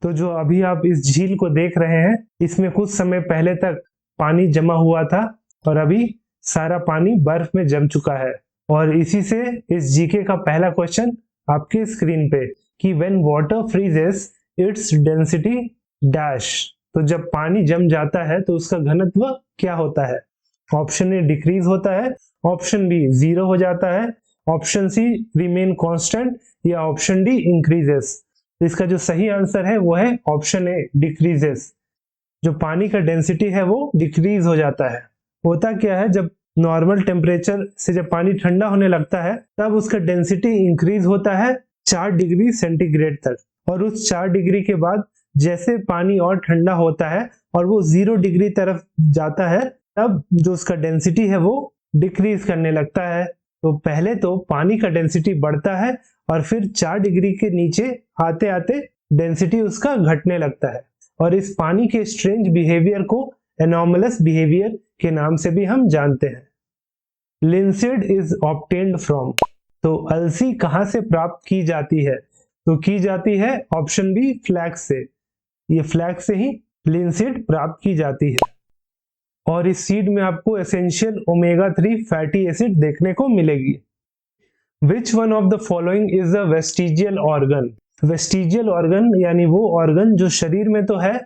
तो जो अभी आप इस झील को देख रहे हैं, इसमें कुछ समय पहले तक पानी जमा हुआ था और अभी सारा पानी बर्फ में जम चुका है। और इसी से इस जीके का पहला क्वेश्चन आपके स्क्रीन पे कि when water freezes its density dash. तो जब पानी जम जाता है तो उसका घनत्व क्या होता है? ऑप्शन ए डिक्रीज होता है, ऑप्शन बी जीरो हो जाता है, ऑप्शन सी रिमेन कांस्टेंट, या ऑप्शन डी इंक्रीजेस। तो इसका जो सही आंसर है वो है ऑप्शन ए डिक्रीजेस। जो पानी का डेंसिटी है वो डिक्रीज हो जाता है। होता क्या है, जब नॉर्मल टेम्परेचर से जब पानी ठंडा होने लगता है तब उसका डेंसिटी इंक्रीज होता है 4 डिग्री सेंटीग्रेड तक, और उस 4 डिग्री के बाद जैसे पानी और ठंडा होता है और वो 0 डिग्री तरफ जाता है तब जो उसका डेंसिटी है वो डिक्रीज करने लगता है। तो पहले तो पानी का डेंसिटी बढ़ता है और फिर 4 डिग्री के नीचे आते आते डेंसिटी उसका घटने लगता है, और इस पानी के स्ट्रेंज बिहेवियर को एनॉमलस बिहेवियर के नाम से भी हम जानते हैं। Linseed is obtained from. तो अलसी कहां से प्राप्त की जाती है? तो की जाती है ऑप्शन बी फ्लैक्स से। ये फ्लैक्स से ही लिंसीड प्राप्त की जाती है, और इस सीड में आपको एसेंशियल ओमेगा 3 फैटी एसिड देखने को मिलेगी। Which one of the following is a vestigial organ? Vestigial organ यानी वो ऑर्गन जो शरीर में तो है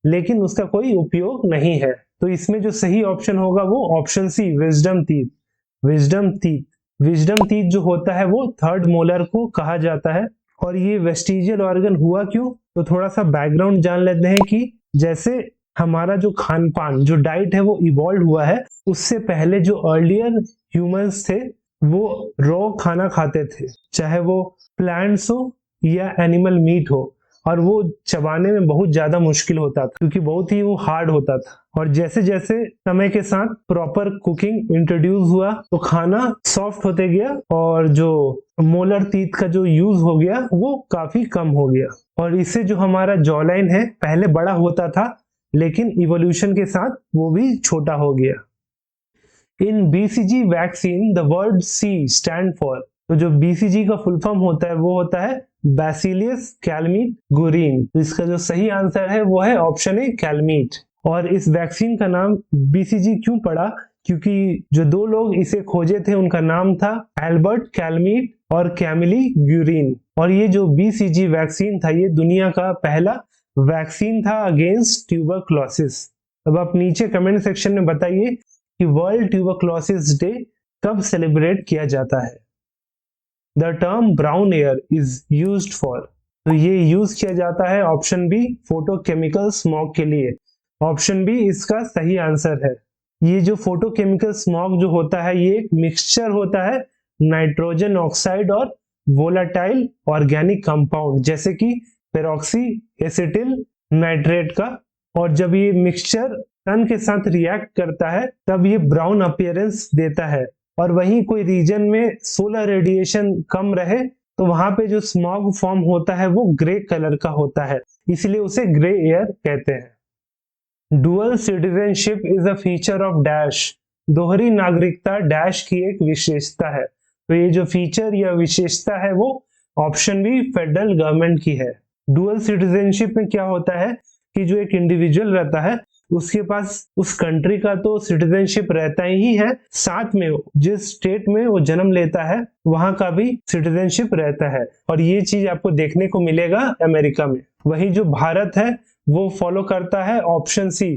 लेकिन उसका कोई उपयोग नहीं है। तो इसमें जो सही ऑप्शन होगा वो option C wisdom teeth. Wisdom teeth, wisdom teeth जो होता है वो थर्ड मोलर को कहा जाता है। और ये वेस्टिजियल ऑर्गन हुआ क्यों? तो थोड़ा सा बैकग्राउंड जान लेते हैं कि जैसे हमारा जो खान पान जो डाइट है वो इवॉल्व हुआ है, उससे पहले जो अर्लियर ह्यूमंस थे वो रॉ खाना खाते थे, चाहे वो प्लांट्स हो या एनिमल मीट हो, और वो चबाने में बहुत ज्यादा मुश्किल होता था क्योंकि बहुत ही वो हार्ड होता था। और जैसे जैसे समय के साथ प्रॉपर कुकिंग इंट्रोड्यूस हुआ तो खाना सॉफ्ट होते गया और जो मोलर टीथ का जो यूज हो गया वो काफी कम हो गया, और इससे जो हमारा जॉ लाइन है पहले बड़ा होता था लेकिन इवोल्यूशन के साथ वो भी छोटा हो गया। In BCG vaccine the word C stand for. तो जो बीसीजी का फुल फॉर्म होता है वो होता है बैसिलियस कैलमीट गुरीन। तो इसका जो सही आंसर है वो है ऑप्शन ए कैलमीट। और इस वैक्सीन का नाम बीसीजी क्यों पड़ा? क्योंकि जो दो लोग इसे खोजे थे उनका नाम था एल्बर्ट कैलमीट और कैमिली ग्यूरीन, और ये जो बीसीजी वैक्सीन था ये दुनिया का पहला वैक्सीन था अगेंस्ट ट्यूबरक्लोसिस। अब आप नीचे कमेंट सेक्शन में बताइए कि वर्ल्ड ट्यूबरक्लोसिस डे कब सेलिब्रेट किया जाता है? The term brown air is used for. तो ये यूज किया जाता है ऑप्शन बी फोटोकेमिकल स्मॉग के लिए। ऑप्शन बी इसका सही आंसर है। ये जो फोटोकेमिकल स्मॉग जो होता है ये एक मिक्सचर होता है नाइट्रोजन ऑक्साइड और वोलाटाइल ऑर्गेनिक कंपाउंड जैसे कि पेरोक्सी एसिटिल नाइट्रेट का, और जब ये मिक्सचर सन के साथ रिएक्ट करता है तब ये ब्राउन अपीयरेंस देता है। और वहीं कोई रीजन में सोलर रेडिएशन कम रहे तो वहां पे जो स्मॉग फॉर्म होता है वो ग्रे कलर का होता है, इसलिए उसे ग्रे एयर कहते हैं। Dual citizenship is a feature of dash. दोहरी नागरिकता डैश की एक विशेषता है। तो ये जो फीचर या विशेषता है वो ऑप्शन बी फेडरल गवर्नमेंट की है। डुअल सिटीजनशिप में क्या होता है कि जो एक इंडिविजुअल रहता है उसके पास उस कंट्री का तो सिटीजनशिप रहता ही है, साथ में जिस स्टेट में वो जन्म लेता है वहां का भी सिटीजनशिप रहता है, और ये चीज आपको देखने को मिलेगा अमेरिका में। वही जो भारत है वो फॉलो करता है option C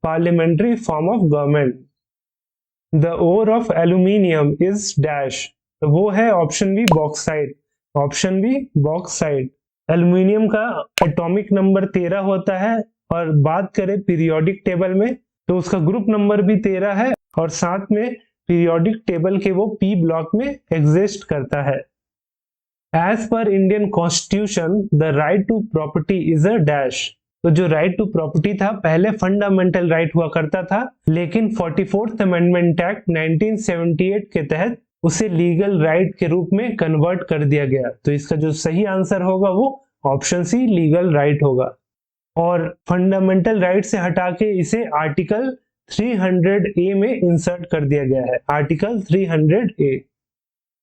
parliamentary form of government. The ore of aluminium is dash. तो वो है option B bauxite. Option B bauxite. Aluminium का एटॉमिक नंबर 13 होता है, और बात करें पीरियोडिक टेबल में तो उसका ग्रुप नंबर भी 13 है, और साथ में पीरियोडिक टेबल के वो पी ब्लॉक में एग्जिस्ट करता है। As per Indian constitution the right to property is a dash. तो जो राइट टू प्रॉपर्टी था पहले फंडामेंटल राइट हुआ करता था, लेकिन 44th अमेंडमेंट एक्ट 1978 के तहत उसे लीगल राइट के रूप में कन्वर्ट कर दिया गया। तो इसका जो सही आंसर होगा वो ऑप्शन सी लीगल राइट होगा, और फंडामेंटल राइट से हटा के इसे आर्टिकल 300A में इंसर्ट कर दिया गया है। Article 300A।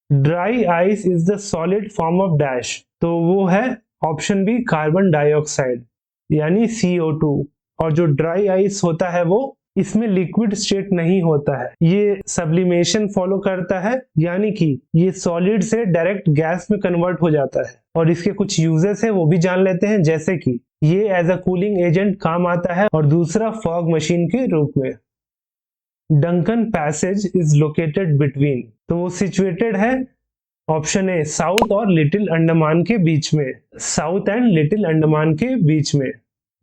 Dry ice is the solid form of dash. तो वो है ऑप्शन बी कार्बन डाइऑक्साइड। यानी CO2। और जो ड्राई आइस होता है वो इसमें लिक्विड स्टेट नहीं होता है, ये सब्लिमेशन फॉलो करता है, यानी कि ये सॉलिड से डायरेक्ट गैस में कन्वर्ट हो जाता है। और इसके कुछ यूजेस है वो भी जान लेते हैं, जैसे कि ये एज अ कूलिंग एजेंट काम आता है और दूसरा फॉग मशीन के रूप में। Duncan passage is located between, तो वो सिचुएटेड है ऑप्शन ए साउथ और लिटिल अंडमान के बीच में, साउथ एंड लिटिल अंडमान के बीच में।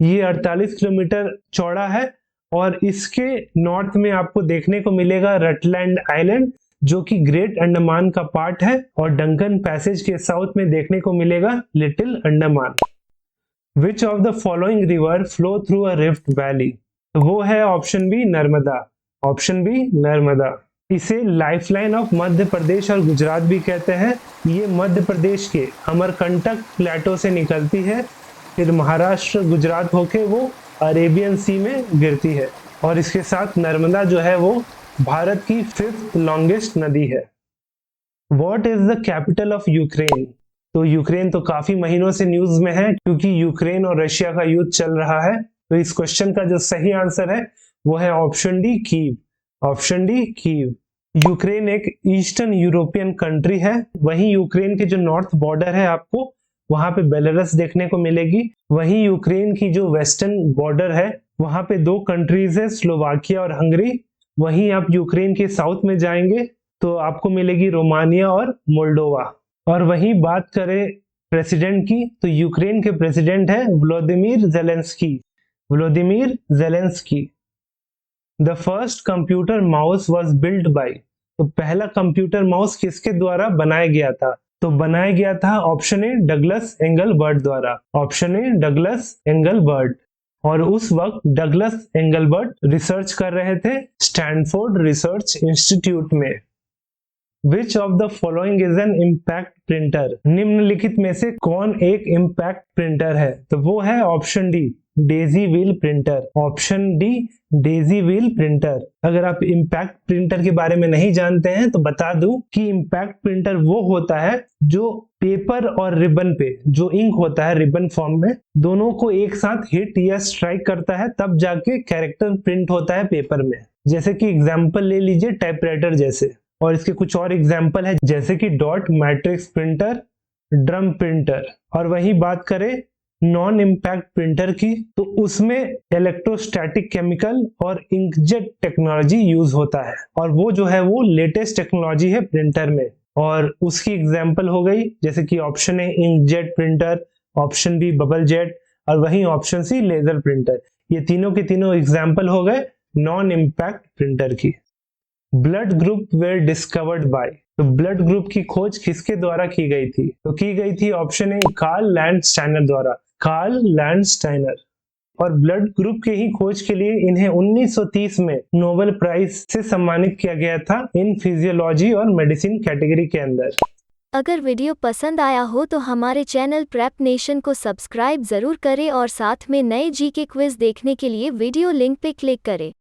ये 48 किलोमीटर चौड़ा है और इसके नॉर्थ में आपको देखने को मिलेगा रटलैंड आइलैंड जो कि ग्रेट अंडमान का पार्ट है, और डंकन पैसेज के साउथ में देखने को मिलेगा little Andaman. Which of the following river flow through a rift valley, तो वो है option B Narmada, option B Narmada. इसे लाइफलाइन ऑफ मध्य प्रदेश और गुजरात भी कहते हैं। ये मध्य प्रदेश के अमरकंटक प्लेटो से निकलती है, फिर महाराष्ट्र गुजरात होके वो अरेबियन सी में गिरती है, और इसके साथ नर्मदा जो है वो भारत की 5th लॉन्गेस्ट नदी है। What is the capital of Ukraine, तो यूक्रेन तो काफी महीनों से न्यूज में है क्योंकि यूक्रेन और रशिया का युद्ध चल रहा है। तो इस क्वेश्चन का जो सही आंसर है वो है option D Kyiv, option D Kyiv. Ukraine एक ईस्टर्न यूरोपियन कंट्री है। वहीं यूक्रेन के जो नॉर्थ बॉर्डर है आपको वहां पे बेलारूस देखने को मिलेगी। वहीं यूक्रेन की जो वेस्टर्न बॉर्डर है वहां पे 2 कंट्रीज है, स्लोवाकिया और हंगरी। वहीं आप यूक्रेन के साउथ में जाएंगे तो आपको मिलेगी रोमानिया और मोल्डोवा। और वहीं बात करें प्रेसिडेंट की, तो यूक्रेन के प्रेसिडेंट है Vladimir Zelensky, Vladimir Zelensky. The first computer mouse was built by, तो पहला कंप्यूटर माउस किसके द्वारा बनाया गया था, तो बनाया गया था ऑप्शन ए डगलस एंगलबर्ट द्वारा, ऑप्शन ए डगलस एंगलबर्ट। और उस वक्त डगलस एंगलबर्ट रिसर्च कर रहे थे स्टैनफोर्ड रिसर्च इंस्टीट्यूट में। Which of the following is an impact printer, निम्नलिखित में से कौन एक इम्पैक्ट प्रिंटर है, तो वो है option D Daisy wheel printer, option D Daisy wheel printer. अगर आप इम्पैक्ट प्रिंटर के बारे में नहीं जानते हैं तो बता दूं कि इम्पैक्ट प्रिंटर वो होता है जो पेपर और रिबन पे जो इंक होता है रिबन फॉर्म में, दोनों को एक साथ हिट या स्ट्राइक करता है तब जाके कैरेक्टर प्रिंट होता है पेपर में। जैसे कि एग्जाम्पल ले लीजिए टाइपराइटर जैसे, और इसके कुछ और एग्जाम्पल है जैसे कि dot matrix printer, drum printer. और वही बात करें नॉन इम्पैक्ट प्रिंटर की, तो उसमें इलेक्ट्रोस्टैटिक केमिकल और इंकजेट टेक्नोलॉजी यूज होता है, और वो जो है वो लेटेस्ट टेक्नोलॉजी है प्रिंटर में। और उसकी एग्जाम्पल हो गई जैसे कि option A inkjet printer, option B bubble jet, और वही ऑप्शन सी लेजर प्रिंटर। ये तीनों के तीनों एग्जाम्पल हो गए नॉन इम्पैक्ट प्रिंटर की। Blood group were discovered by, तो ब्लड ग्रुप की खोज किसके द्वारा की गई थी, तो की गई थी ऑप्शन ए कार्ल लैंडस्टाइनर द्वारा, कार्ल लैंडस्टाइनर। और ब्लड ग्रुप के ही खोज के लिए इन्हें 1930 में नोबेल प्राइज से सम्मानित किया गया था इन फिजियोलॉजी और मेडिसिन कैटेगरी के अंदर। अगर वीडियो पसंद आया हो तो हमारे चैनल प्रेप नेशन को सब्सक्राइब जरूर करें और साथ में नए जीके क्विज देखने के लिए वीडियो लिंक पे क्लिक करें।